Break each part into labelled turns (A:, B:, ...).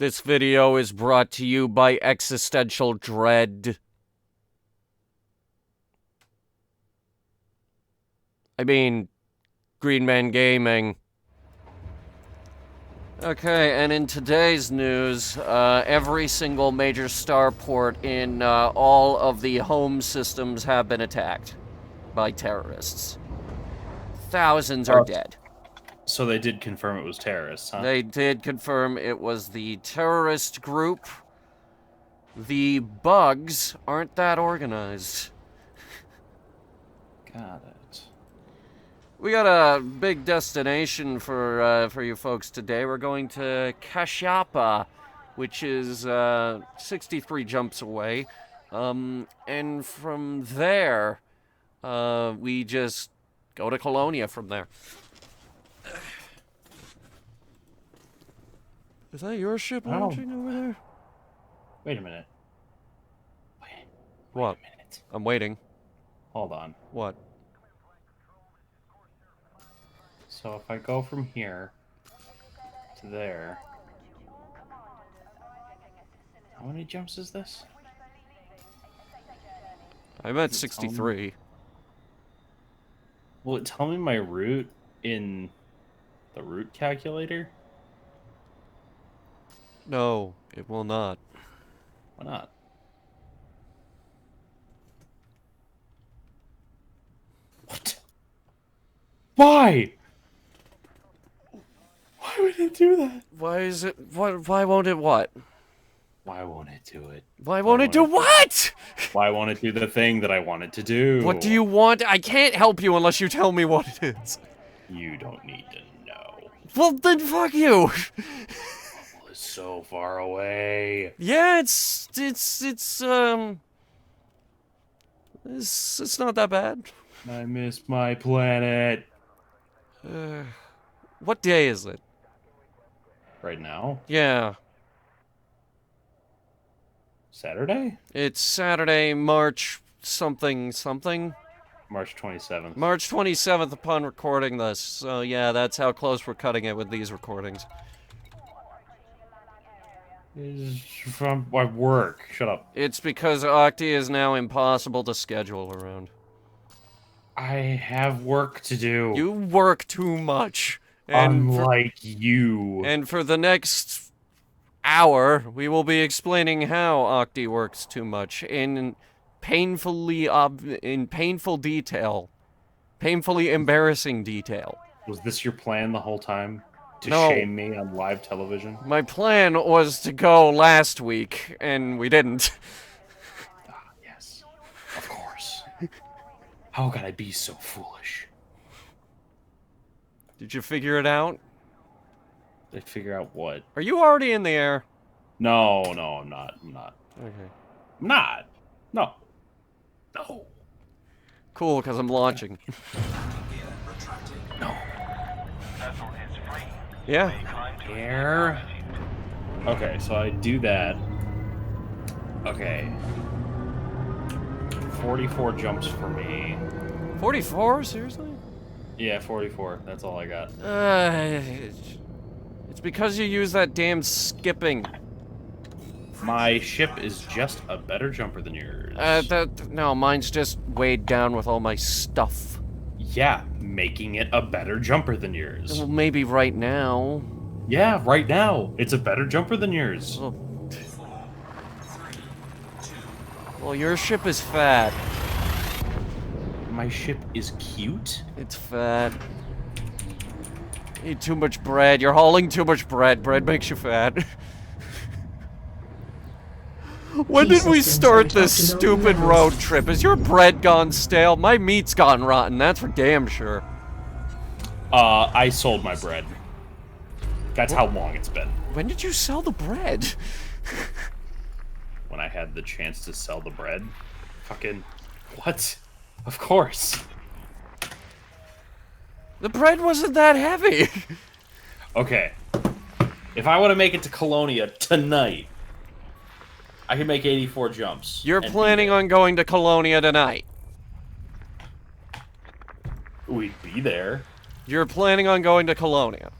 A: This video is brought to you by Existential Dread. I mean, Green Man Gaming. Okay, and in today's news, every single major starport in all of the home systems have been attacked by terrorists. Thousands are dead.
B: So they did confirm it was terrorists, huh?
A: They did confirm it was the terrorist group. The bugs aren't that organized.
B: Got it.
A: We got a big destination for you folks today. We're going to Kashyapa, which is 63 jumps away. And from there, we just go to Colonia from there. Is that your ship launching over there?
B: Wait a minute. Wait
A: what?
B: A minute.
A: I'm waiting.
B: Hold on.
A: What?
B: So if I go from here to there, how many jumps is this?
A: I'm at 63.
B: Will it tell me my route in the route calculator?
A: No, it will not.
B: Why not? What? Why? Why would it do that?
A: Why is it? Why won't it what?
B: Why won't it do it?
A: Why won't it do what?
B: Why won't it do the thing that I want it to do?
A: What do you want? I can't help you unless you tell me what it is.
B: You don't need to know.
A: Well, then fuck you.
B: It's so far away.
A: Yeah, it's not that bad.
B: I miss my planet.
A: What day is it?
B: Right now?
A: Yeah.
B: Saturday?
A: It's Saturday, March something.
B: March 27th.
A: March 27th upon recording this. So yeah, that's how close we're cutting it with these recordings.
B: Is from my work. Shut up.
A: It's because Octi is now impossible to schedule around.
B: I have work to do.
A: You work too much.
B: Unlike you.
A: And for the next hour, we will be explaining how Octi works too much in painful detail. Painfully embarrassing detail.
B: Was this your plan the whole time? To
A: No.
B: shame me on live television?
A: My plan was to go last week, and we didn't.
B: Ah, yes. Of course. How could I be so foolish?
A: Did you figure it out?
B: Did I figure out what?
A: Are you already in the air?
B: No, I'm not.
A: Okay.
B: I'm not. No. No.
A: Cool, because I'm launching.
B: No.
A: Yeah.
B: Air. Okay, so I do that. Okay. 44 jumps for me.
A: 44? Seriously?
B: Yeah, 44. That's all I got.
A: It's because you use that damn skipping.
B: My ship is just a better jumper than yours.
A: No, mine's just weighed down with all my stuff.
B: Yeah, making it a better jumper than yours.
A: Well, maybe right now.
B: Yeah, right now. It's a better jumper than yours.
A: Well, your ship is fat.
B: My ship is cute?
A: It's fat. You eat too much bread. You're hauling too much bread. Bread makes you fat. When did we start this stupid road trip? Is your bread gone stale? My meat's gone rotten, that's for damn sure.
B: I sold my bread. That's how long it's been.
A: When did you sell the bread?
B: When I had the chance to sell the bread. Fucking... What? Of course.
A: The bread wasn't that heavy.
B: Okay. If I want to make it to Colonia tonight, I can make 84 jumps.
A: You're planning on going to Colonia tonight.
B: We'd be there.
A: You're planning on going to Colonia.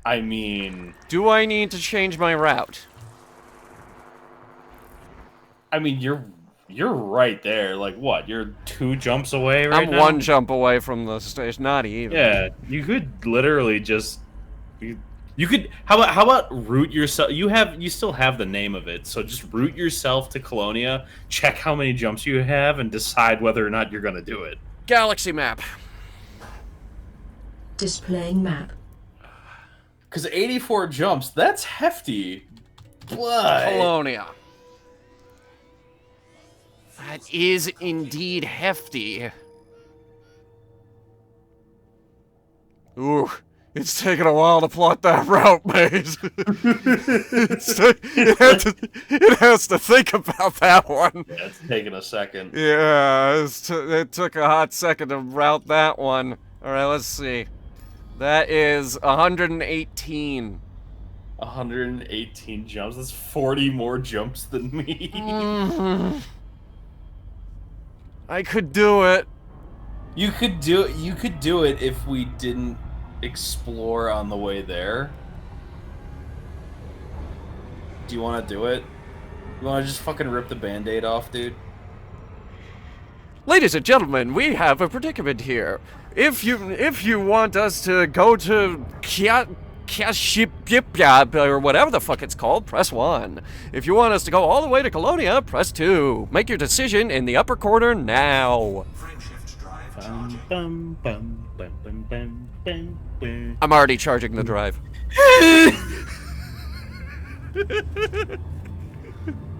B: I mean...
A: Do I need to change my route?
B: I mean, you're right there. Like, what? You're 2 jumps away right
A: I'm
B: now?
A: 1 jump away from the station. Not even.
B: Yeah, you could literally just... You could... How about route yourself... You still have the name of it, so just route yourself to Colonia, check how many jumps you have, and decide whether or not you're gonna do it.
A: Galaxy map.
C: Displaying map.
B: Because 84 jumps, that's hefty. But...
A: Colonia. That is indeed hefty. Ooh, it's taken a while to plot that route, Maze. It has to think about that one.
B: Yeah, it's taking a second.
A: Yeah, it took a hot second to route that one. Alright, let's see. That is 118.
B: 118 jumps. That's 40 more jumps than me.
A: I could do it.
B: You could do it if we didn't explore on the way there. Do you want to do it? You want to just fucking rip the band-aid off, dude?
A: Ladies and gentlemen, we have a predicament here. If you want us to go to Kashipyap or whatever the fuck it's called, press 1. If you want us to go all the way to Colonia, press 2. Make your decision in the upper corner now. I'm already charging the drive.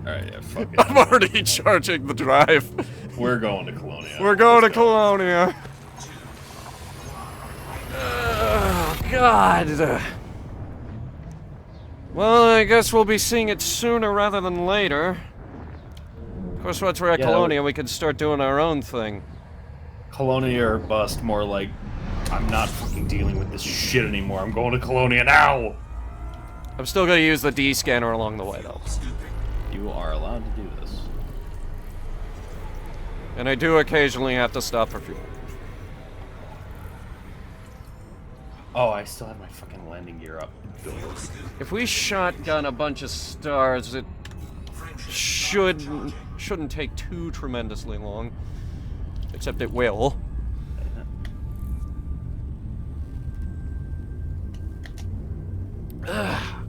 B: Alright, yeah, fuck it.
A: I'm already charging the drive.
B: We're going to Colonia.
A: We're going to Colonia. Oh, God. Well, I guess we'll be seeing it sooner rather than later. Of course, once we're at Colonia, we can start doing our own thing.
B: Colonia or bust, more like, I'm not fucking dealing with this shit anymore. I'm going to Colonia now.
A: I'm still going to use the D scanner along the way, though.
B: You are allowed to do this.
A: And I do occasionally have to stop for fuel.
B: Oh, I still have my fucking landing gear up.
A: If we shotgun a bunch of stars, it shouldn't take too tremendously long. Except it will.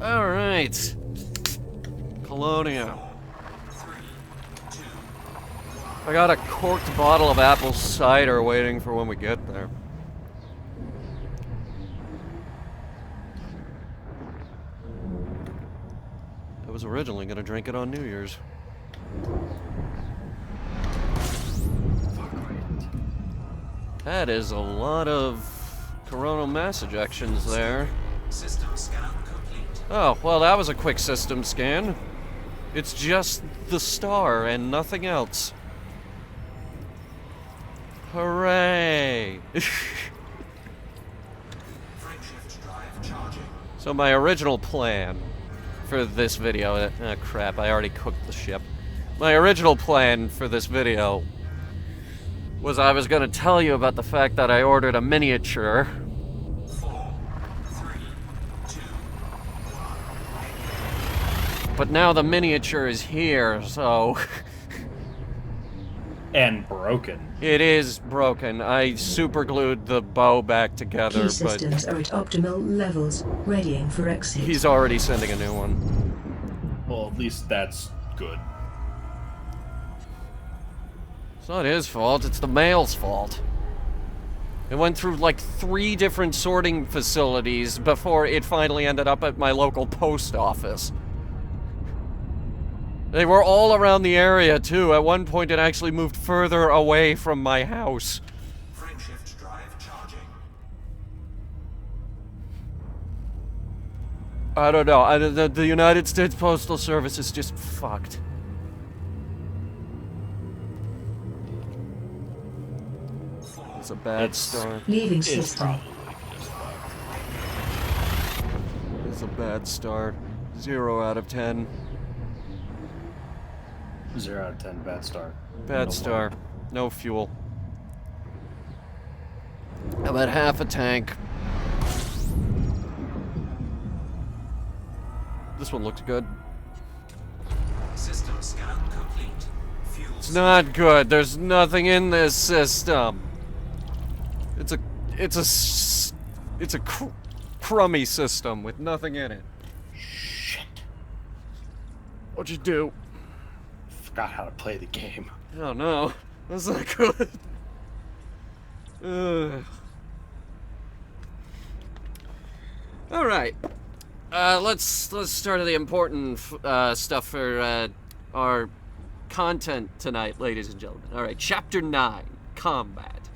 A: Alright. Colonia. I got a corked bottle of apple cider waiting for when we get there. I was originally gonna drink it on New Year's. That is a lot of coronal mass ejections there.
D: System scan complete.
A: Oh, well, that was a quick system scan. It's just the star and nothing else. Hooray!
D: Frameshift drive charging.
A: So my original plan for this video... crap, I already cooked the ship. My original plan for this video was I was going to tell you about the fact that I ordered a miniature.
D: 4, 3, 2.
A: But now the miniature is here, so...
B: And broken.
A: It is broken. I superglued the bow back together,
C: Key
A: but
C: systems are at optimal levels, readying for exit.
A: he's already sending a new one.
B: Well, at least that's good.
A: It's not his fault, it's the mail's fault. It went through like 3 different sorting facilities before it finally ended up at my local post office. They were all around the area, too. At one point, it actually moved further away from my house.
D: Frameshift drive charging.
A: I don't know. The United States Postal Service is just fucked. It's a bad start.
C: Leaving
B: It's
C: system.
B: probably just fucked.
A: It's a bad start. 0 out of 10.
B: 0 out of 10, bad start.
A: Bad
B: No
A: star. No fuel. I'm at half a tank. This one looks good.
D: System scan complete. Fuel
A: It's not good. There's nothing in this system. It's a crummy system with nothing in it.
B: Shit.
A: What'd you do?
B: Forgot how to play the game.
A: Oh no, that's not good. Ugh. All right, let's start the important stuff for our content tonight, ladies and gentlemen. All right, Chapter 9, Combat.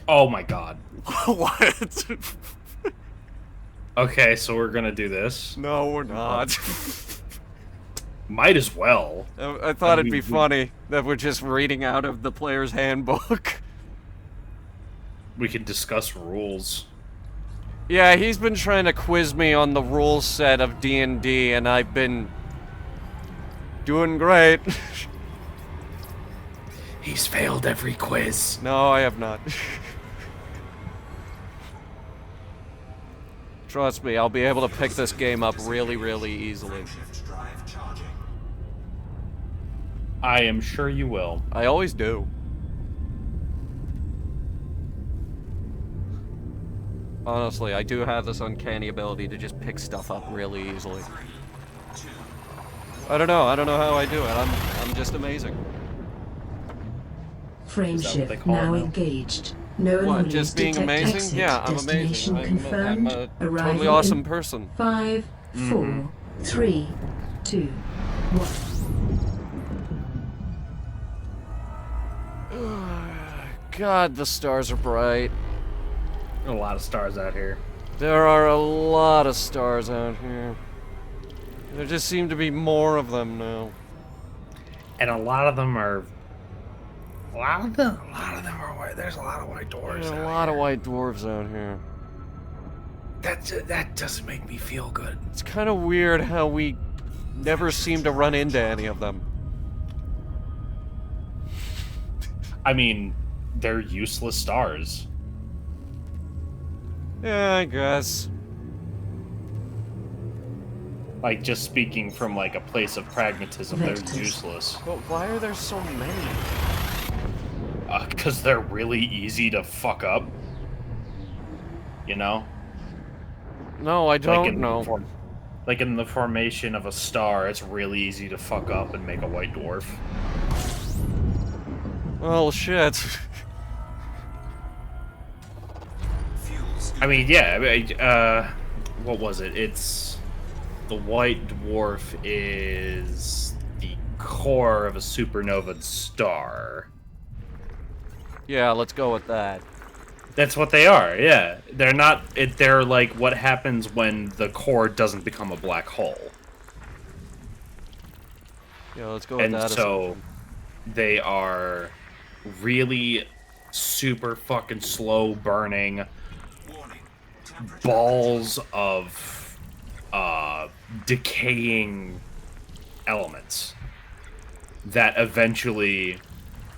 B: Oh my god.
A: What?
B: Okay, so we're gonna do this.
A: No, we're not.
B: Might as well.
A: I thought it'd be funny that we're just reading out of the player's handbook.
B: We can discuss rules.
A: Yeah, he's been trying to quiz me on the rule set of D&D, and I've been doing great.
B: He's failed every quiz.
A: No, I have not. Trust me, I'll be able to pick this game up really, really easily.
D: Frameshift drive charging.
B: I am sure you will.
A: I always do. Honestly, I do have this uncanny ability to just pick stuff up really easily.
D: 3, 2,
A: I don't know how I do it. I'm just amazing.
C: Frameshift
B: call it
C: now
B: now?
C: engaged. No
A: What,
C: anomalies
A: just being
C: detect
A: amazing?
C: exit.
A: Yeah, I'm
C: Destination
A: amazing.
C: confirmed.
A: I'm a
C: Arrival
A: totally awesome
C: in
A: person.
C: 5, 4, 3, 2, 1.
A: God, the stars are bright.
B: A lot of stars out here.
A: There are a lot of stars out here. There just seem to be more of them now.
B: And a lot of them are... A lot of them are white. There's a lot of white dwarves.
A: There are a lot of white dwarves out here.
B: That doesn't make me feel good.
A: It's kind of weird how we never seem to run into any of them.
B: I mean, they're useless stars.
A: Yeah, I guess.
B: Like, just speaking from, like, a place of pragmatism, they're
C: Vectors.
B: useless.
A: But why are there so many?
B: Because they're really easy to fuck up. You know?
A: No, I don't know.
B: Like in the formation of a star, it's really easy to fuck up and make a white dwarf.
A: Well, shit.
D: fuels
B: I mean, yeah, what was it? It's... The white dwarf is the core of a supernova star.
A: Yeah, let's go with that.
B: That's what they are, yeah. They're not... they're like what happens when the core doesn't become a black hole.
A: Yeah, let's go with
B: And
A: that.
B: so they are really super fucking slow burning
D: warning. Temperature
B: balls of decaying elements that eventually,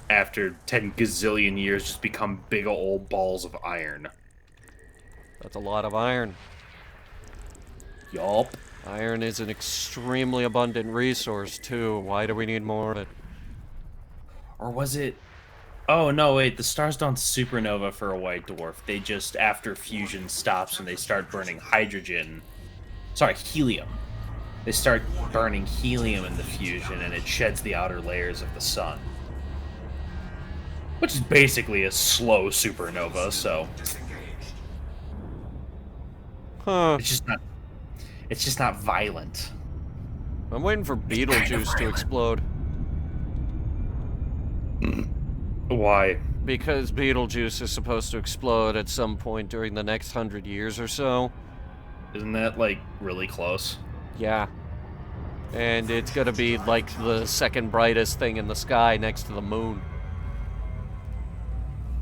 B: after 10 gazillion years, just become big old balls of iron.
A: That's a lot of iron.
B: Yup.
A: Iron is an extremely abundant resource, too. Why do we need more of it?
B: Or was it... Oh, no, wait. The stars don't supernova for a white dwarf. They just, after fusion stops and they start burning hydrogen... Sorry, helium. They start burning helium in the fusion and it sheds the outer layers of the sun. Which is basically a slow supernova, so...
D: disengaged.
A: Huh.
B: It's just not violent.
A: I'm waiting for Beetlejuice to explode.
B: Why?
A: Because Beetlejuice is supposed to explode at some point during the next 100 years or so.
B: Isn't that, like, really close?
A: Yeah. And it's gonna be like the second brightest thing in the sky next to the moon.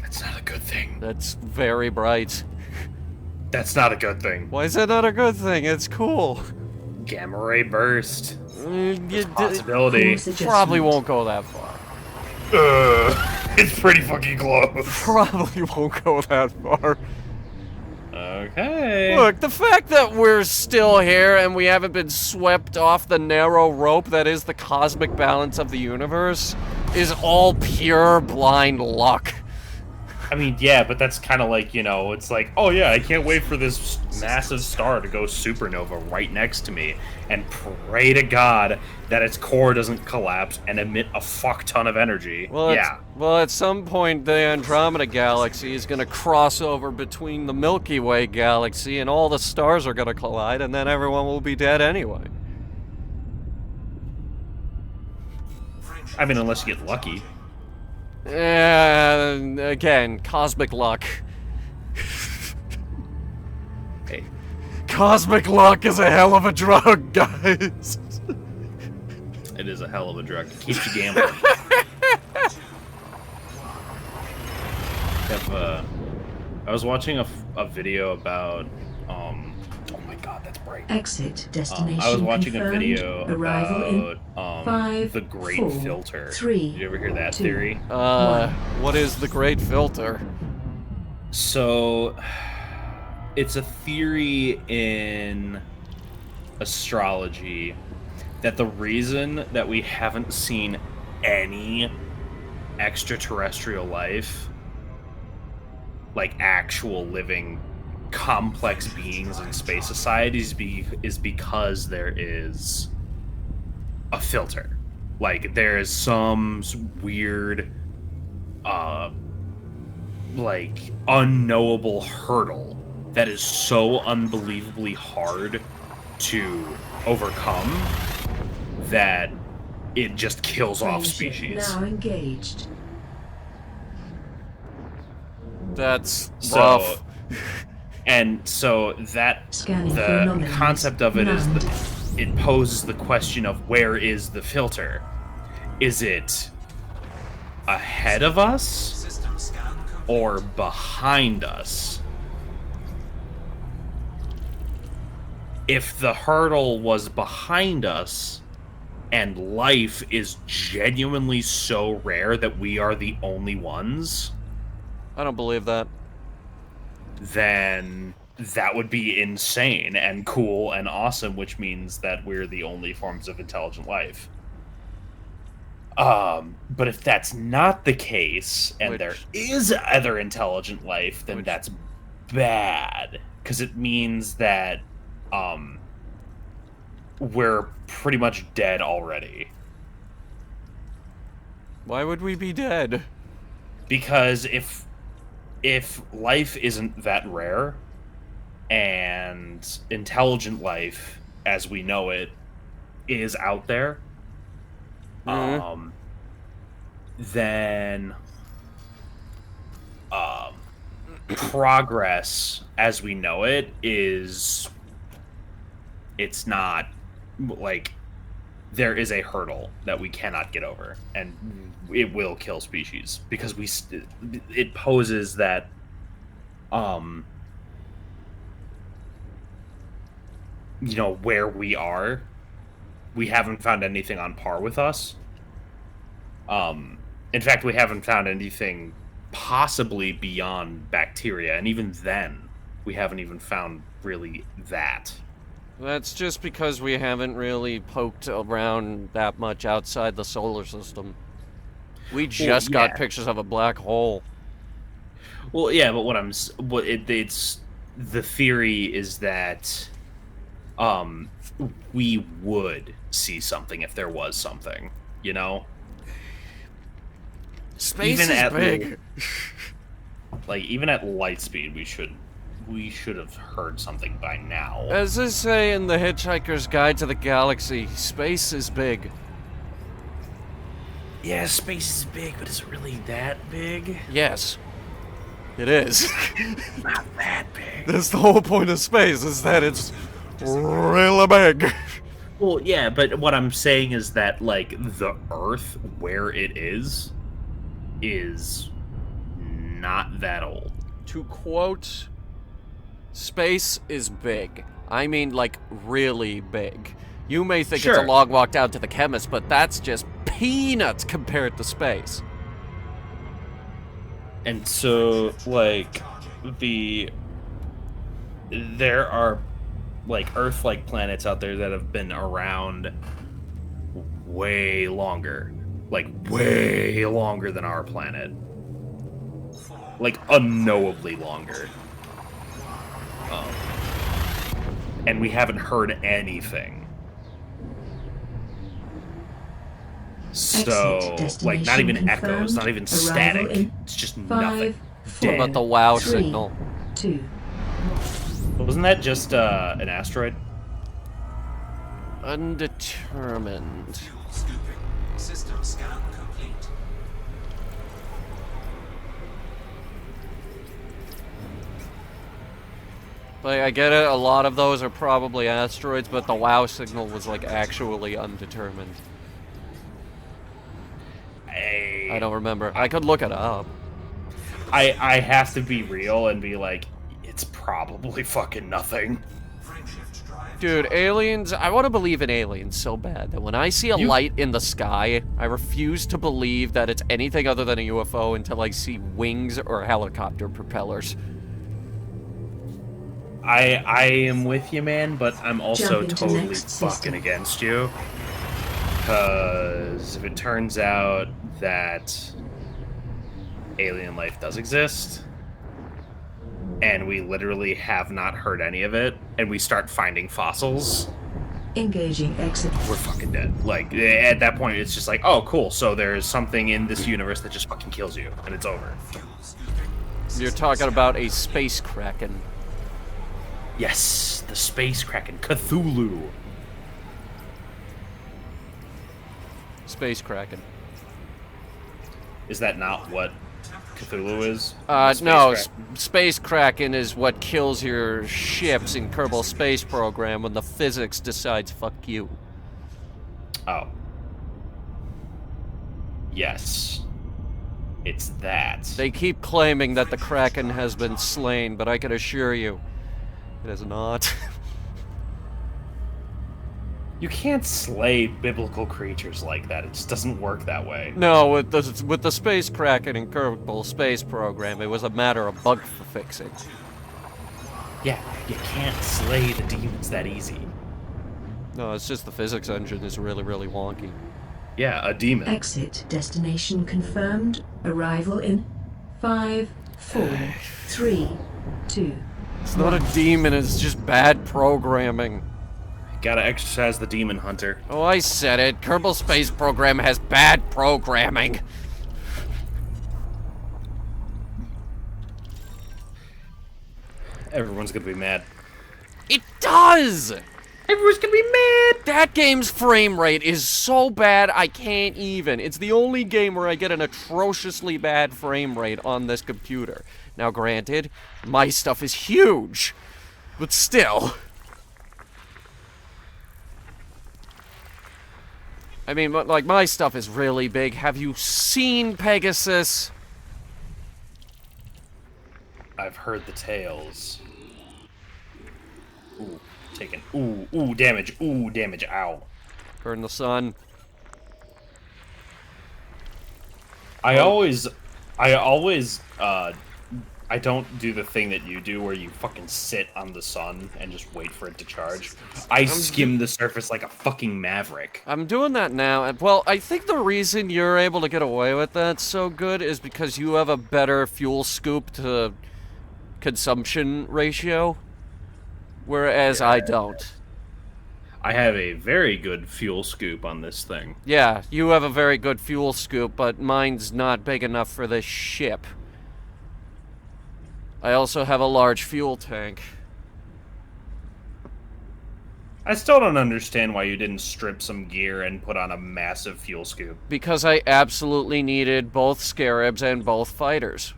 B: That's not a good thing.
A: That's very bright.
B: That's not a good thing.
A: Why is that not a good thing? It's cool.
B: Gamma ray burst.
A: You
B: Possibility.
C: Course adjustment.
A: probably won't go that far.
B: It's pretty fucking close.
A: Probably won't go that far.
B: Okay.
A: Look, the fact that we're still here and we haven't been swept off the narrow rope that is the cosmic balance of the universe is all pure blind luck.
B: I mean, yeah, but that's kind of like, it's like, oh yeah, I can't wait for this massive star to go supernova right next to me and pray to God that its core doesn't collapse and emit a fuck ton of energy.
A: Well,
B: yeah.
A: at some point, the Andromeda Galaxy is going to cross over between the Milky Way galaxy and all the stars are going to collide, and then everyone will be dead anyway.
B: I mean, unless you get lucky.
A: Again, cosmic luck.
B: Hey.
A: Cosmic luck is a hell of a drug, guys.
B: It is a hell of a drug. It keeps you gambling. I was watching a video about, oh my god, that's bright.
C: Exit destination
B: I was watching
C: confirmed.
B: a video
C: Arrival
B: about
C: 5,
B: the Great
C: 4,
B: Filter.
C: 3,
B: Did you ever hear that
C: 2,
B: theory?
A: What is the Great Filter?
B: So, it's a theory in astrology that the reason that we haven't seen any extraterrestrial life, like actual living complex beings in space societies, is because there is a filter. Like, there is some weird like unknowable hurdle that is so unbelievably hard to overcome that it just kills off
C: Friendship
B: species.
C: now engaged.
A: That's rough.
B: And so that
C: Scanning for
B: the
C: anomalies.
B: concept of it is
C: None.
B: that it poses the question of where is the filter? Is it ahead of us
D: System scan complete.
B: or behind us? If the hurdle was behind us and life is genuinely so rare that we are the only ones,
A: I don't believe that.
B: then that would be insane and cool and awesome, which means that we're the only forms of intelligent life. But if that's not the case, and there is other intelligent life, then that's bad. Because it means that, we're pretty much dead already.
A: Why would we be dead?
B: Because if life isn't that rare, and intelligent life, as we know it, is out there, then progress as we know it it's not like there is a hurdle that we cannot get over, and it will kill species because it poses that where we are, we haven't found anything on par with us. In fact, we haven't found anything possibly beyond bacteria, and even then, we haven't even found really that.
A: That's just because we haven't really poked around that much outside the solar system. We just got pictures of a black hole.
B: Well, yeah, but it's the theory is that we would see something if there was something,
A: Space
B: even
A: is
B: at
A: big.
B: even at light speed, we should have heard something by now.
A: As they say in The Hitchhiker's Guide to the Galaxy, space is big.
B: Yeah, space is big, but is it really that big?
A: Yes. It is.
B: Not that big.
A: That's the whole point of space, is that it's really big.
B: Well, yeah, but what I'm saying is that, like, the Earth, where it is not that old.
A: To quote, space is big. I mean, like, really big. You may think it's a
B: Sure.
A: long walk down to the chemist, but that's just peanuts compared to space.
B: And so, like, the there are like Earth-like planets out there that have been around way longer, like way longer than our planet, like unknowably longer. And we haven't heard anything. So, like, not even echoes, not even static. It's just nothing.
A: What about the WoW
C: 3,
A: signal?
C: 2.
B: Wasn't that just an asteroid?
A: Undetermined.
D: Fuel scooping. System scan complete.
A: Like, I get it, a lot of those are probably asteroids, but the WoW signal was, like, actually undetermined. I don't remember. I could look it up.
B: I have to be real and be like, it's probably fucking nothing.
D: Frameshift drive.
A: Dude, aliens, I want to believe in aliens so bad that when I see a light in the sky, I refuse to believe that it's anything other than a UFO until I see wings or helicopter propellers.
B: I am with you, man, but I'm also
C: Jump into
B: totally
C: next
B: fucking
C: system.
B: against you. Because if it turns out that alien life does exist, and we literally have not heard any of it, and we start finding fossils,
C: Engaging exit.
B: we're fucking dead. Like, at that point, it's just like, oh, cool, so there's something in this universe that just fucking kills you, and it's over.
D: Fuel scooping.
A: You're talking about a space kraken.
B: Yes, the space kraken, Cthulhu.
A: Space kraken.
B: Is that not what Cthulhu is?
A: No,
B: Space kraken?
A: Space Kraken is what kills your ships in Kerbal Space Program when the physics decides fuck you.
B: Oh. Yes. It's that.
A: They keep claiming that the Kraken has been slain, but I can assure you, it is not.
B: You can't slay biblical creatures like that. It just doesn't work that way.
A: No, with the Space Kraken in Kerbal Space Program, it was a matter of bug fixing.
B: Yeah, you can't slay the demons that easy.
A: No, it's just the physics engine is really, really wonky.
B: Yeah, a demon.
C: Exit destination confirmed. Arrival in 5, 4, 3, 2.
A: It's not a demon, it's just bad programming.
B: Gotta exercise the demon hunter.
A: Oh, I said it. Kerbal Space Program has bad programming.
B: Everyone's gonna be mad.
A: It does!
B: Everyone's gonna be mad!
A: That game's frame rate is so bad I can't even. It's the only game where I get an atrociously bad frame rate on this computer. Now granted, my stuff is huge, but still. I mean, like, my stuff is really big. Have you seen Pegasus?
B: I've heard the tales. Ooh, taken. Ooh, damage. Ooh, damage. Ow.
A: Burn the sun.
B: I don't do the thing that you do where you fucking sit on the sun and just wait for it to charge. I skim the surface like a fucking maverick.
A: I'm doing that now, and well, I think the reason you're able to get away with that so good is because you have a better fuel scoop to consumption ratio, whereas I don't.
B: I have a very good fuel scoop on this thing.
A: Yeah, you have a very good fuel scoop, but mine's not big enough for this ship. I also have a large fuel tank.
B: I still don't understand why you didn't strip some gear and put on a massive fuel scoop.
A: Because I absolutely needed both scarabs and both fighters.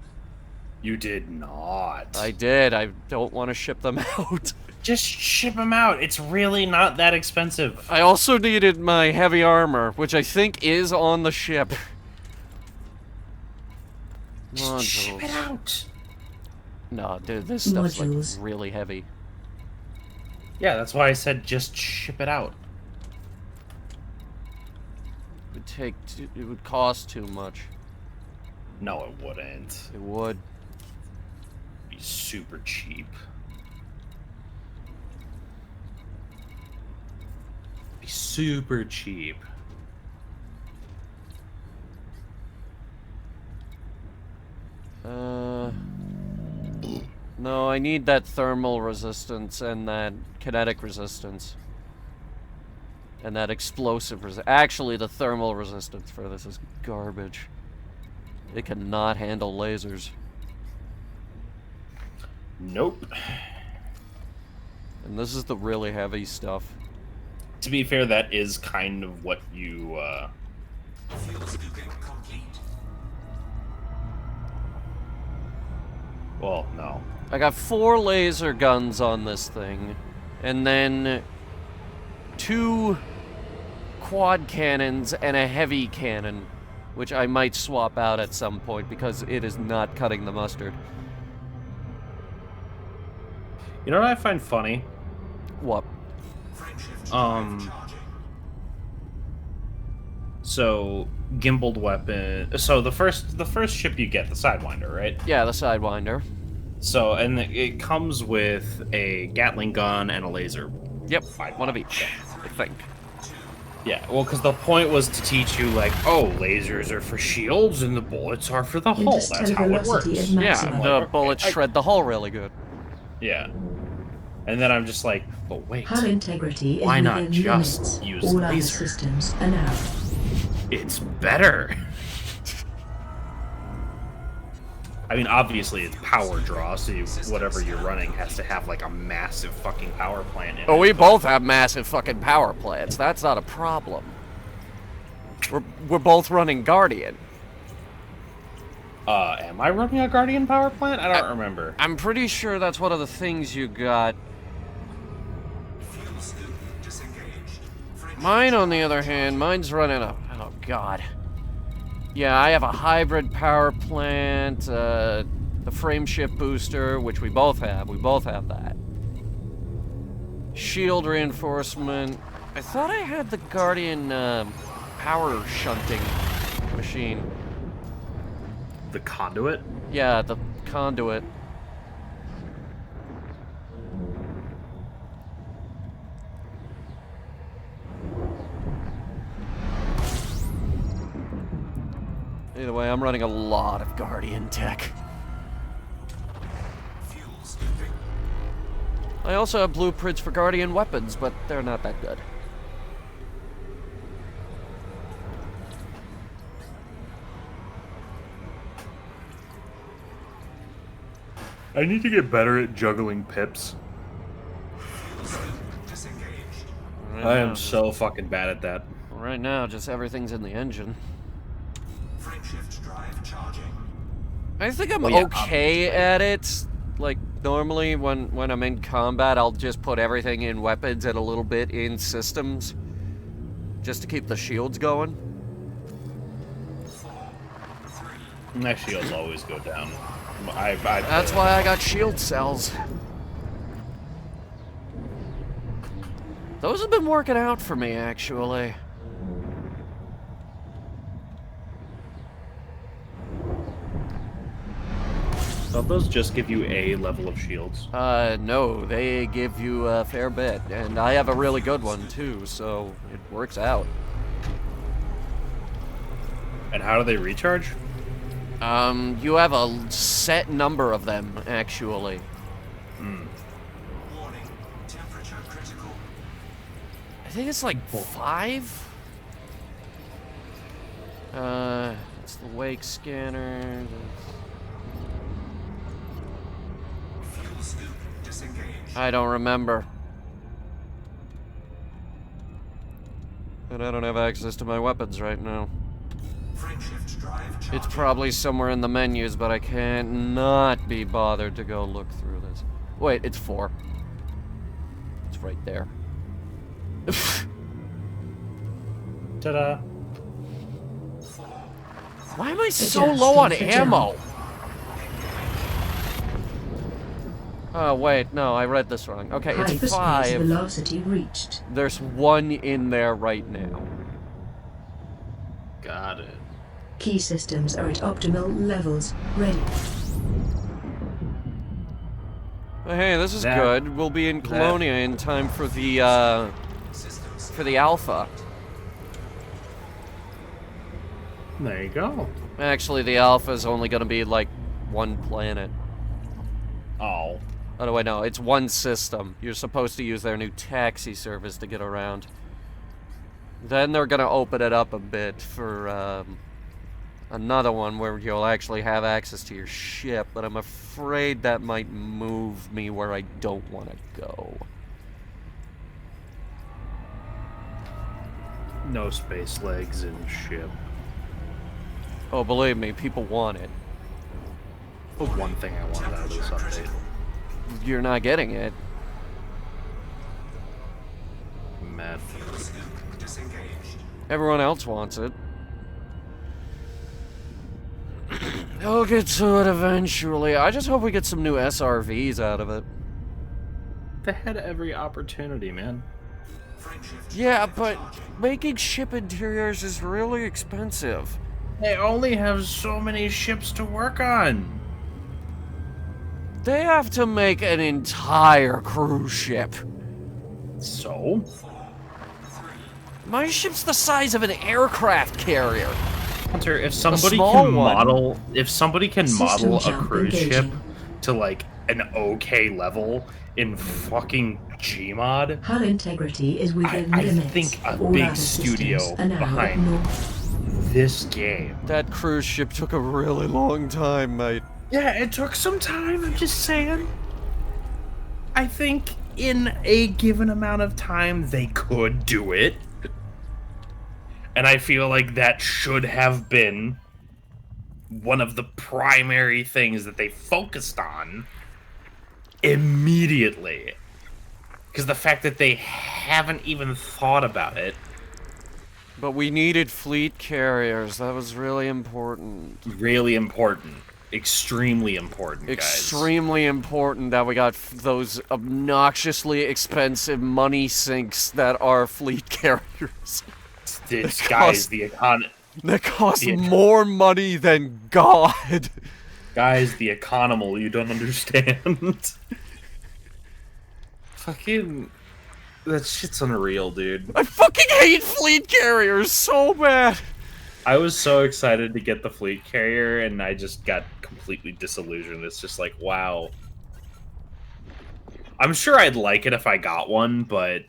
B: You did not.
A: I did. I don't want to ship them out.
B: Just ship them out. It's really not that expensive.
A: I also needed my heavy armor, which I think is on the ship.
B: Just ship it out.
A: No, dude, this stuff's like
C: Modules.
A: really heavy.
B: Yeah, that's why I said just ship it out.
A: It would cost too much.
B: No, it wouldn't.
A: It would.
B: It'd be super cheap. be super cheap.
A: No, I need that thermal resistance and that kinetic resistance. And that explosive resistance. Actually, the thermal resistance for this is garbage. It cannot handle lasers.
B: Nope.
A: And this is the really heavy stuff.
B: To be fair, that is kind of what you,
D: Fuel scooping complete.
B: Well, no.
A: I got 4 laser guns on this thing, and then 2 quad cannons and a heavy cannon, which I might swap out at some point because it is not cutting the mustard.
B: You know what I find funny?
A: What?
D: Frameshift drive charging.
B: So gimbaled weapon. So the first ship you get, the Sidewinder, right?
A: Yeah, the Sidewinder.
B: So and it comes with a Gatling gun and a laser.
A: Yep, one of each, I think.
B: Yeah, well, because the point was to teach you, like, oh, lasers are for shields and the bullets are for the hull. That's
C: Interstellar
B: how it works.
C: velocity is
A: Yeah,
C: maximum.
A: the
B: okay,
A: bullets shred the hull really good.
B: Yeah. And then I'm just like, but wait,
C: Hull integrity is
B: why not
C: within
B: just
C: limits.
B: use
C: All other
B: laser?
C: systems are now.
B: It's better. I mean, obviously it's power draw, so whatever you're running has to have like a massive fucking power plant in it.
A: Oh, we both have massive fucking power plants. That's not a problem. We're both running Guardian.
B: Am I running a Guardian power plant? I don't remember.
A: I'm pretty sure that's one of the things you got.
D: Fuel scoop disengaged. Frameshift
A: Mine, on the other hand, mine's running a... Oh, God. Yeah, I have a hybrid power plant, the frameshift booster, which we both have. We both have that. Shield reinforcement. I thought I had the Guardian power shunting machine.
B: The conduit?
A: Yeah, the conduit. Either way, I'm running a lot of Guardian tech.
D: fuel scooping.
A: I also have blueprints for Guardian weapons, but they're not that good.
B: I need to get better at juggling pips.
D: Fuel scoop disengaged.
B: I am so fucking bad at that.
A: Right now, just everything's in the engine.
D: Frameshift drive charging.
A: I think I'm
B: Well, yeah,
A: okay at it. Like, normally when I'm in combat, I'll just put everything in weapons and a little bit in systems. Just to keep the shields going.
D: 4, 3,
B: My shields always go down.
A: That's why I got shield cells. Those have been working out for me, actually.
B: Don't those just give you a level of shields?
A: No, they give you a fair bit, and I have a really good one too, so it works out.
B: And how do they recharge?
A: You have a set number of them, actually.
D: warning, temperature critical.
A: I think it's like 5. It's the wake scanner.
D: Fuel scoop disengaged.
A: I don't remember. And I don't have access to my weapons right now.
D: Frameshift drive charging.
A: It's probably somewhere in the menus, but I can't not be bothered to go look through this. Wait, it's 4. It's right there.
B: Ta-da.
A: Why am I so
C: Adjusting
A: low on
C: for
A: ammo? Oh, wait, no, I read this wrong. Okay, it's
C: Hyperspace
A: 5.
C: velocity reached.
A: There's 1 in there right now.
B: Got it.
C: Key systems are at optimal levels. Ready.
A: Hey, this is
B: That-
A: good. We'll be in Colonia in time for the,
D: Systems
A: for the alpha.
B: There you go.
A: Actually, the alpha is only going to be like one planet.
B: Oh.
A: Oh, wait, no, it's one system. You're supposed to use their new taxi service to get around. Then they're going to open it up a bit for another one where you'll actually have access to your ship, but I'm afraid that might move me where I don't want to go.
B: No space legs in ship.
A: Oh, believe me, people want it.
B: The one thing I wanted out of this update.
A: You're not getting it.
B: Mad.
D: Fuel scoop disengaged.
A: Everyone else wants it. I'll get to it eventually. I just hope we get some new SRVs out of it.
B: They had every opportunity, man.
A: Yeah, but making ship interiors is really expensive.
B: They only have so many ships to work on.
A: They have to make an entire cruise ship.
B: So?
A: My ship's the size of an aircraft carrier.
B: Hunter, if somebody
A: small
B: can
A: one.
B: model, if somebody can
C: System
B: model a
C: jump
B: cruise ship
C: engaging.
B: to like an okay level in fucking Gmod,
C: Hull integrity is within
B: I
C: limits.
B: think a
C: All
B: big
C: other
B: studio
C: systems are now
B: behind
C: ignored.
B: this game.
A: That cruise ship took a really long time, mate.
B: Yeah, it took some time, I'm just saying. I think in a given amount of time, they could do it. And I feel like that should have been one of the primary things that they focused on immediately. Because the fact that they haven't even thought about it.
A: But we needed fleet carriers. That was really important.
B: Really important. Extremely important, guys.
A: Extremely important that we got those obnoxiously expensive money sinks that are fleet carriers.
B: This
A: That
B: guys,
A: cost-
B: the economy.
A: That cost
B: Yeah.
A: more money than God.
B: Guys, the economy, you don't understand. Fucking... That shit's unreal, dude.
A: I fucking hate fleet carriers so bad.
B: I was so excited to get the fleet carrier, and I just got completely disillusioned. It's just like, wow. I'm sure I'd like it if I got one, but...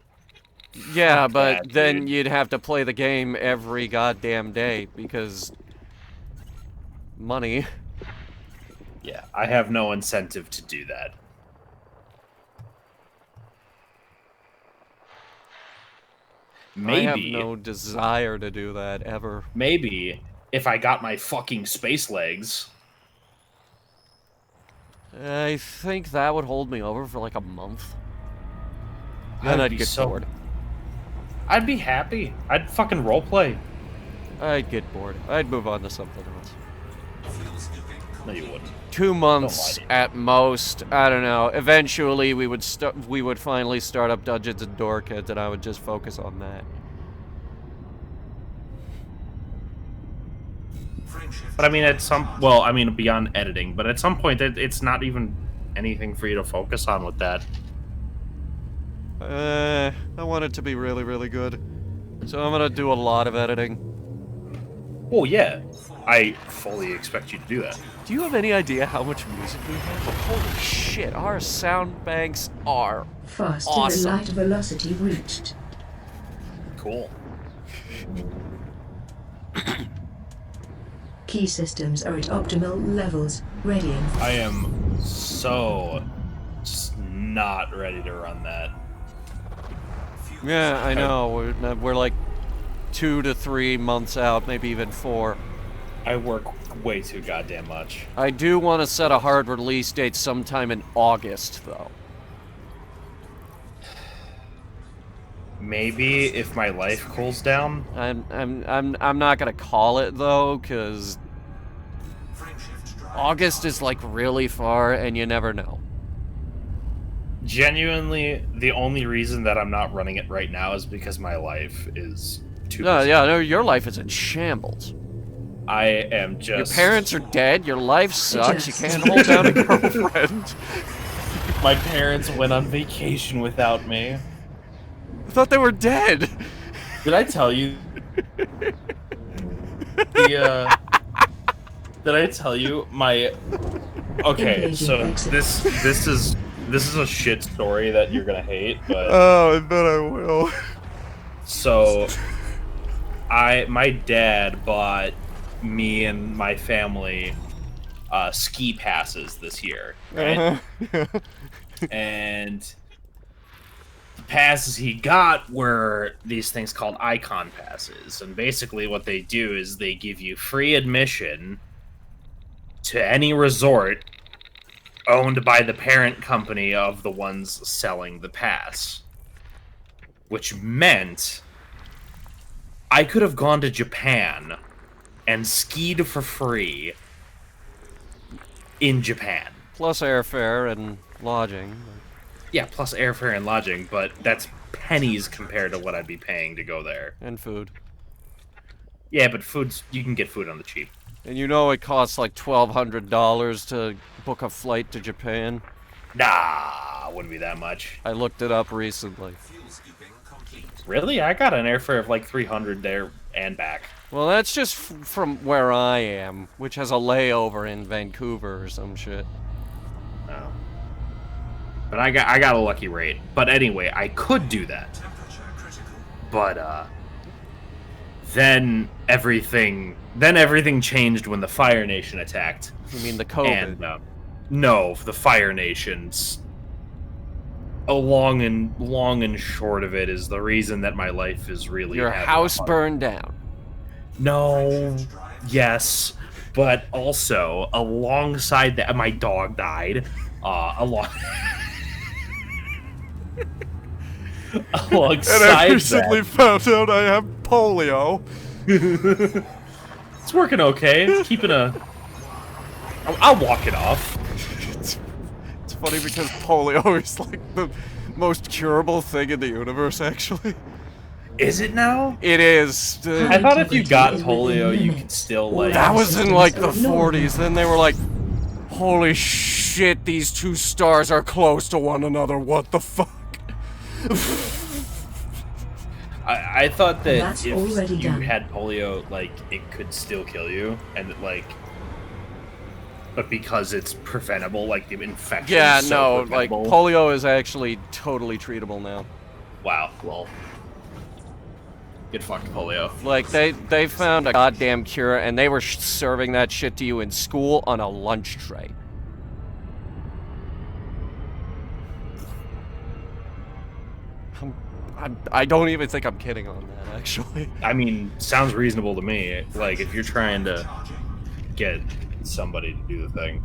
A: Yeah,
B: Fuck
A: but
B: that,
A: then
B: dude.
A: you'd have to play the game every goddamn day because money.
B: Yeah, I have no incentive to do that. Maybe,
A: I have no desire to do that ever.
B: maybe, if I got my fucking space legs...
A: I think that would hold me over for like a month. Then
B: I'd
A: I'd
B: be
A: get
B: so-
A: bored.
B: I'd be happy. I'd fucking roleplay.
A: I'd get bored. I'd move on to something else.
B: No, you wouldn't.
A: 2 months
B: to me.
A: at most. I don't know. Eventually, we would finally start up Dungeons and Door Kids, and I would just focus on that.
B: But I mean, at some... Well, I mean, beyond editing. But at some point, it's not even anything for you to focus on with that.
A: I want it to be really, really good. So I'm gonna do a lot of editing.
B: Well, yeah. I fully expect you to do that.
A: Do you have any idea how much music we have? Holy shit, our sound banks are
C: Fast to
A: awesome.
C: the light velocity reached.
B: Cool.
C: Key systems are at optimal levels, readying.
B: I am so just not ready to run that.
A: Yeah, I know. We're like 2 to 3 months out, maybe even 4.
B: I work way too goddamn much.
A: I do want to set a hard release date sometime in August, though.
B: Maybe if my life cools down.
A: I'm not gonna call it though, cause August is like really far, and you never know.
B: Genuinely, the only reason that I'm not running it right now is because my life is too
A: No,
B: busy.
A: yeah, no, your life is in shambles.
B: I am
A: Your
B: just...
A: parents are dead. Your life sucks. You
C: Just-
A: can't hold down a girlfriend.
B: My parents went on vacation without me.
A: I thought they were dead.
B: Did I tell you? The did I tell you my? Okay, so this is a shit story that you're gonna hate, but
A: Oh, I bet I will.
B: so my dad bought me and my family ski passes this year, right? And the passes he got were these things called icon passes, and basically what they do is they give you free admission to any resort owned by the parent company of the ones selling the pass, which meant I could have gone to Japan and skied for free in Japan.
A: Plus airfare and lodging.
B: Yeah, plus airfare and lodging, but that's pennies compared to what I'd be paying to go there.
A: And food.
B: Yeah, but you can get food on the cheap.
A: And you know it costs like $1,200 to book a flight to Japan?
B: Nah, wouldn't be that much.
A: I looked it up recently.
D: Fuel scooping complete.
B: Really? I got an airfare of like 300 there and back.
A: Well, that's just from where I am, which has a layover in Vancouver or some shit.
B: Oh. But I got a lucky rate. But anyway, I could do that.
D: Temperature critical.
B: But then everything changed when the Fire Nation attacked.
A: You mean the COVID?
B: And no, the Fire Nation's long and short of it is the reason that my life is really
A: Your
B: having a
A: house
B: hard-
A: burned down.
B: No, yes, but also alongside that, my dog died. Alongside that,
A: found out I have polio.
B: it's working okay. It's keeping a. I'll walk it off.
A: It's funny because polio is like the most curable thing in the universe, actually.
B: Is it now?
A: It is.
B: I thought if you got polio, you could still like.
A: That was in like the 40s. Then they were like, holy shit, these two stars are close to one another. What the fuck?
B: I thought that
C: That's
B: if
C: already
B: you
C: done.
B: had polio, like it could still kill you, and like, but because it's preventable, like the infection.
A: Yeah,
B: is
A: no,
B: so
A: like
B: preventable.
A: polio is actually totally treatable now.
B: Wow, well, get fucked, polio.
A: Like they found a goddamn cure, and they were serving that shit to you in school on a lunch tray. I don't even think I'm kidding on that, actually.
B: I mean, sounds reasonable to me. Like if you're trying to get somebody to do the thing.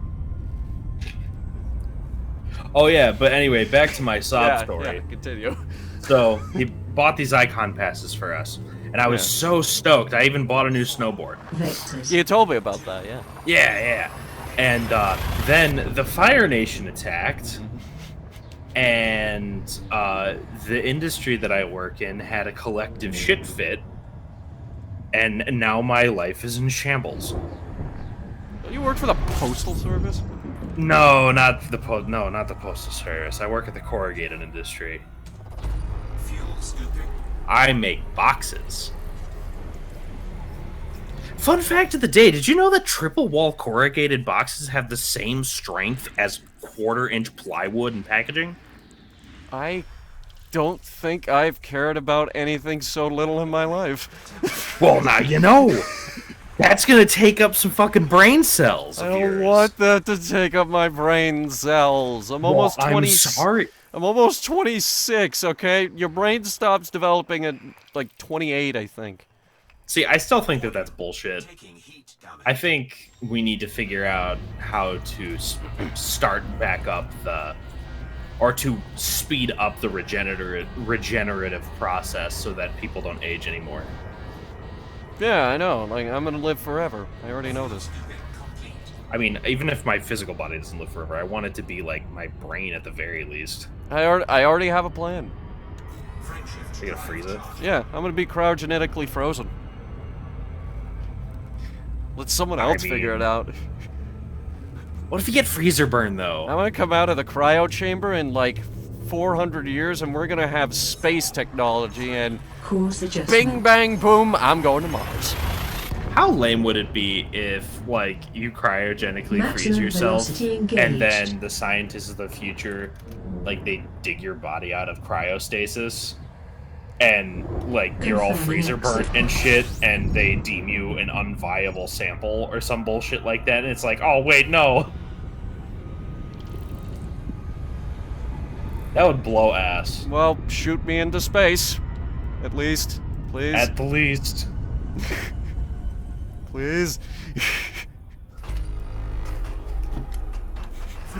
B: Oh yeah, but anyway, back to my sob story.
A: Yeah, continue.
B: So he bought these icon passes for us, and I was
A: Yeah.
B: so stoked. I even bought a new snowboard.
C: Vectors.
A: You told me about that, yeah.
B: Yeah. And then the Fire Nation attacked, and the industry that I work in had a collective shit fit, and now my life is in shambles.
A: You work for the Postal Service?
B: No, not the postal service. I work at the corrugated industry.
D: Fuel scooping.
B: I make boxes. Fun fact of the day, did you know that triple wall corrugated boxes have the same strength as quarter-inch plywood and packaging?
A: I don't think I've cared about anything so little in my life.
B: Well, now you know. That's gonna take up some fucking brain cells
A: I
B: of
A: don't
B: yours.
A: want that to take up my brain cells. I'm almost
B: Well,
A: 20.
B: I'm sorry.
A: I'm almost 26, okay? Your brain stops developing at like 28, I think.
B: See, I still think that that's bullshit.
D: Taking heat damage.
B: I think we need to figure out how to start back up or to speed up the regenerative process so that people don't age anymore.
A: Yeah, I know. Like, I'm gonna live forever. I already know this.
D: Scooping complete.
B: I mean, even if my physical body doesn't live forever, I want it to be like my brain at the very least.
A: I already have a plan.
D: Frameshift
B: Are you gonna freeze it?
A: Yeah, I'm gonna be cryogenetically frozen. Let someone else figure it out.
B: What if you get freezer burn though?
A: I'm gonna come out of the cryo chamber in like 400 years and we're gonna have space technology and
C: Course adjustment.
A: bing bang boom, I'm going to Mars.
B: How lame would it be if, like, you cryogenically freeze
C: Maximum
B: yourself,
C: velocity
B: and
C: engaged.
B: then the scientists of the future, like, they dig your body out of cryostasis, and, like, you're all
C: Confirming
B: freezer burnt
C: exit.
B: and shit, and they deem you an unviable sample or some bullshit like that, and it's like, oh, wait, no. That would blow ass.
A: Well, shoot me into space. At least. Please.
B: At the least.
A: Please.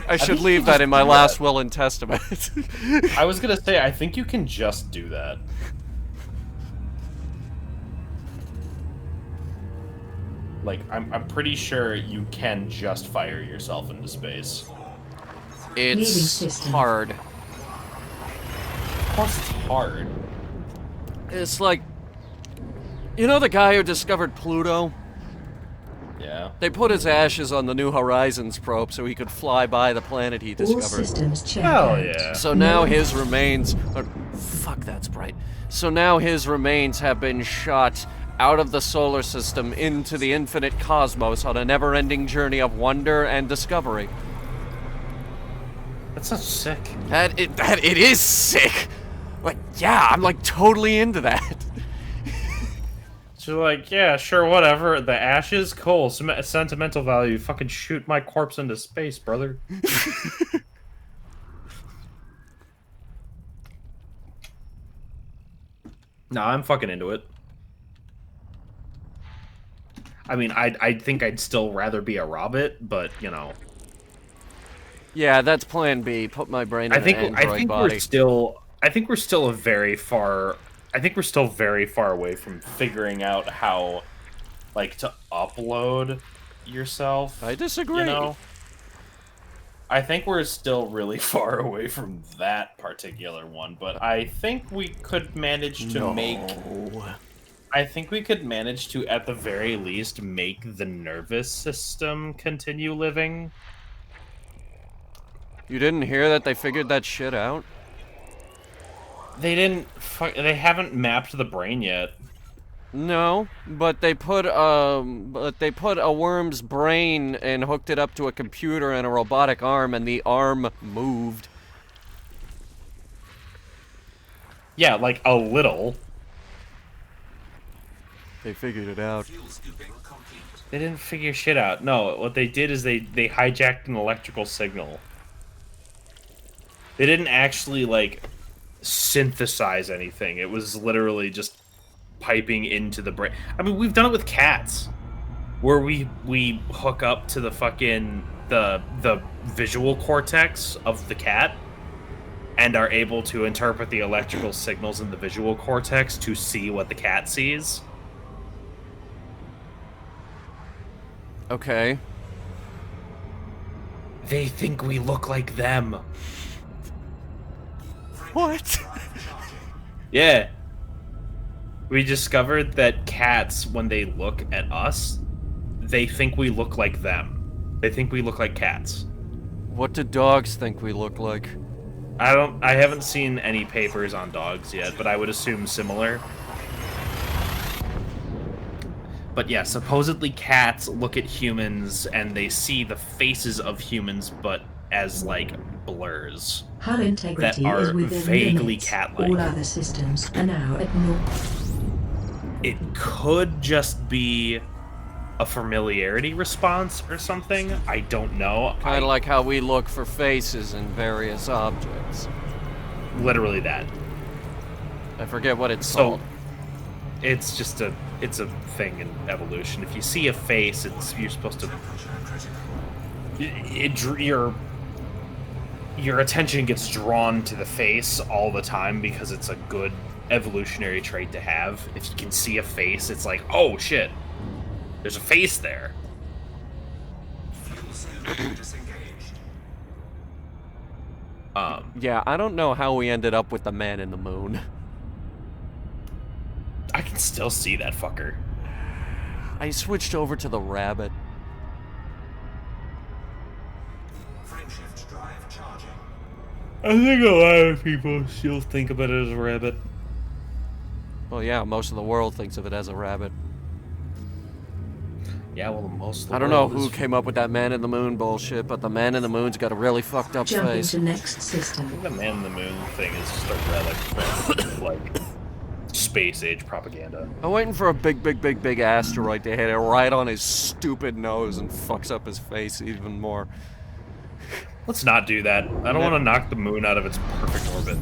A: I should
B: think you
A: leave
B: can
A: that
B: just
A: in my
B: do
A: last
B: that.
A: will and testament.
B: I was gonna say, I think you can just do that. Like, I'm pretty sure you can just fire yourself into space.
C: Leaving
A: It's
C: system.
A: hard.
B: Of course it's hard.
A: It's like, you know the guy who discovered Pluto?
B: Yeah.
A: They put his ashes on the New Horizons probe so he could fly by the planet he
C: All
A: discovered.
C: systems checked
B: Hell
C: out.
B: yeah.
A: So now his remains fuck, that's bright. So now his remains have been shot out of the solar system into the infinite cosmos on a never-ending journey of wonder and discovery.
B: That sounds sick.
A: It is sick. Like, yeah, I'm like totally into that.
B: So like, yeah, sure, whatever. The ashes, cool. Sentimental value. Fucking shoot my corpse into space, brother. No, I'm fucking into it. I mean, I think I'd still rather be a Robbit, but you know,
A: Yeah, that's plan B. Put my brain in
B: I think
A: an android body.
B: I think we're still very far away from figuring out how, like, to upload yourself.
A: I disagree.
B: You know, I think we're still really far away from that particular one, but I think we could manage to make. I think we could manage to, at the very least, make the nervous system continue living.
A: You didn't hear that they figured that shit out?
B: They didn't. They haven't mapped the brain yet.
A: No, but they put a worm's brain and hooked it up to a computer and a robotic arm, and the arm moved.
B: Yeah, like a little.
A: They figured it out.
D: Fuel scooping complete.
B: They didn't figure shit out. No, what they did is they hijacked an electrical signal. They didn't actually, like, synthesize anything. It was literally just piping into the brain. I mean, we've done it with cats, where we hook up to the fucking the visual cortex of the cat and are able to interpret the electrical signals in the visual cortex to see what the cat sees.
A: Okay.
B: They think we look like them.
A: What?
B: Yeah. We discovered that cats, when they look at us, they think we look like them. They think we look like cats.
A: What do dogs think we look like?
B: I haven't seen any papers on dogs yet, but I would assume similar. But yeah, supposedly cats look at humans and they see the faces of humans, but as, like, blurs.
C: Hull integrity
B: That are
C: is within
B: vaguely
C: limits.
B: cat-like.
C: All other systems are now at north.
B: It could just be a familiarity response or something. I don't know.
A: Kind of like how we look for faces in various objects.
B: Literally that.
A: I forget what it's
B: So,
A: called.
B: it's just a thing in evolution. If you see a face, you're supposed to. Your attention gets drawn to the face all the time because it's a good evolutionary trait to have. If you can see a face, it's like, oh shit, there's a face there.
D: Fuel scooping disengaged.
A: Yeah, I don't know how we ended up with the man in the moon.
B: I can still see that fucker.
A: I switched over to the rabbit.
D: Frameshift drive charging.
B: I think a lot of people still think of it as a rabbit.
A: Well, yeah, most of the world thinks of it as a rabbit.
B: Yeah, well, most of the
A: I don't know
B: world
A: who
B: is-
A: came up with that man in the moon bullshit, but the man in the moon's got a really fucked up
C: Jumping
A: face.
C: to next
B: I
C: system.
B: think the man in the moon thing is just a relic from, like, space age propaganda.
A: I'm waiting for a big asteroid to hit it right on his stupid nose and fucks up his face even more.
B: Let's not do that. I don't want to knock the moon out of its perfect orbit.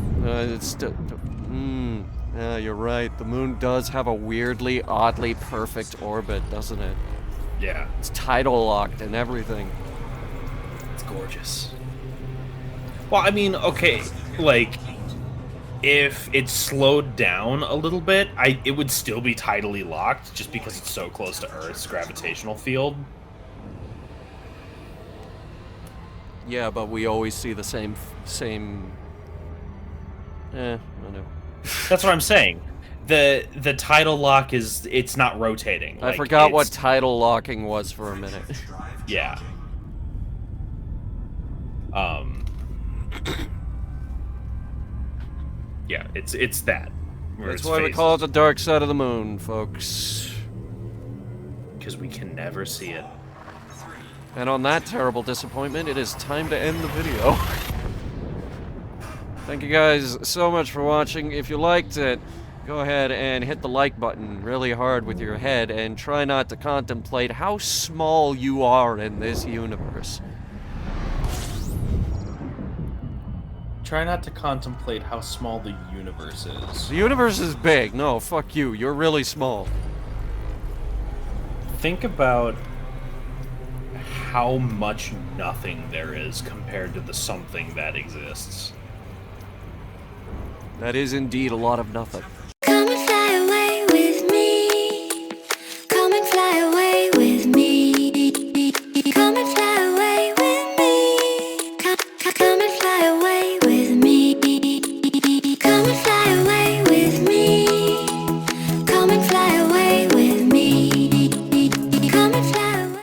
A: Yeah, you're right. The moon does have a weirdly, oddly perfect orbit, doesn't it?
B: Yeah,
A: It's tidal locked and everything.
B: it's gorgeous. Well, I mean, okay, like, if it slowed down a little bit, it would still be tidally locked just because it's so close to Earth's gravitational field.
A: Yeah, but we always see the same. I know.
B: That's what I'm saying. The tidal lock it's not rotating.
A: I
B: Like,
A: forgot what
B: it's-
A: tidal locking was for a minute.
B: Yeah. Yeah, it's that. where
A: That's
B: its
A: why we
B: face
A: call it
B: is-
A: the dark side of the moon, folks.
B: because we can never see it.
A: And on that terrible disappointment, it is time to end the video. Thank you guys so much for watching. If you liked it, go ahead and hit the like button really hard with your head and try not to contemplate how small you are in this universe.
B: Try not to contemplate how small the universe is.
A: The universe is big. No, fuck you. You're really small.
B: Think about how much nothing there is compared to the something that exists.
A: That is indeed a lot of nothing.